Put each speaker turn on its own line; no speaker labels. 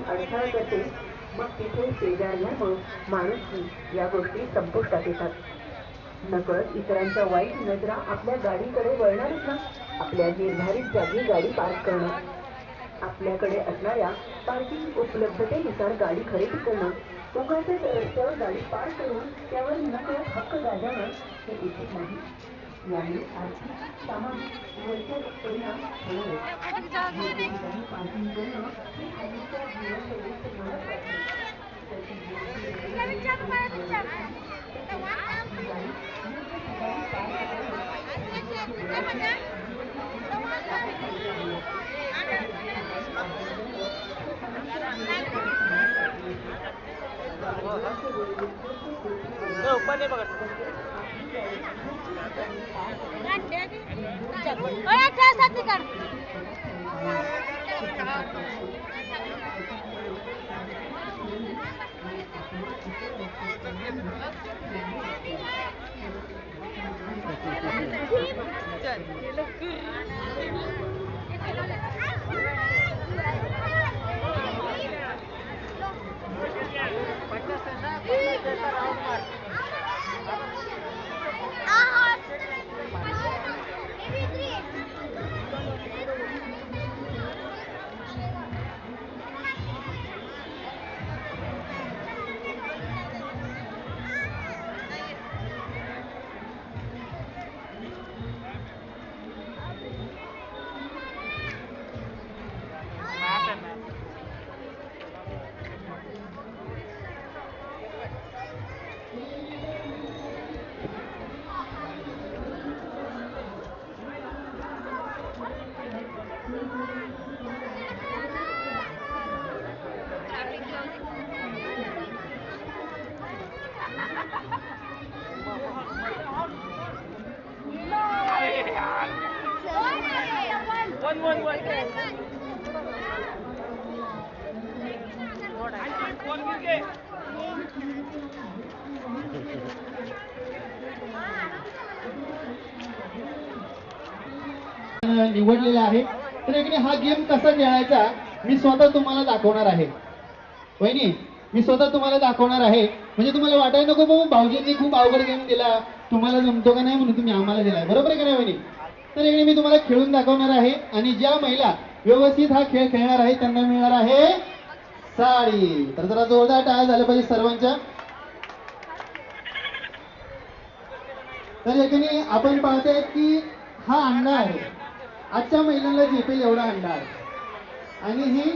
निर्माण अडथळा करते, मग तिथे शेजाऱ्यामुळे माणुसकी या गोष्टी संपुष्टात येतात। नकळत इतरांच्या वाईट नजरा आपल्या गाडीकडे वळणारच ना। आपल्या निर्धारित जागी गाडी पार्क करणं, आपल्याकडे असणाऱ्या पार्किंग उपलब्धतेनुसार गाडी खरेदी करणं, उगाचच रस्त्यावर गाडी पार्क करून त्यावर नकळत हक्क गाजवणं हे उचित नाही। याने आर्थिक, सामाजिक, वैचारिक परिणाम होणार आहेत। पार्किंग करणं हे हल्लीच्या जीवनशैलीत महत्त्वाचे आहे।
निवडलेला आहे। तर इकडे हा गेम कसा खेळायचा मी स्वतः तुम्हाला दाखवणार आहे। वहिनी, मी स्वतः तुम्हाला दाखवणार आहे, म्हणजे तुम्हाला वाटायला नको बाबा भाऊजींनी खूप अवघड गेम दिला, तुम्हाला जमतो का नाही म्हणून तुम्ही आम्हाला दिलाय, बरोबर आहे का नाही वहिनी? तर इकडे मी तुम्हाला खेळून दाखवणार आहे आणि ज्या महिला व्यवस्थित हा खेळ खेळणार आहे त्यांना मिळणार आहे साडी। तर जरा जोरदार टाळ्या झाल्या पाहिजे सर्वांच्या। तर इकडे आपण पाहतोय की हा अंडा आहे, आजच्या महिलांना झेपेल एवढा अंडा आहे आणि ही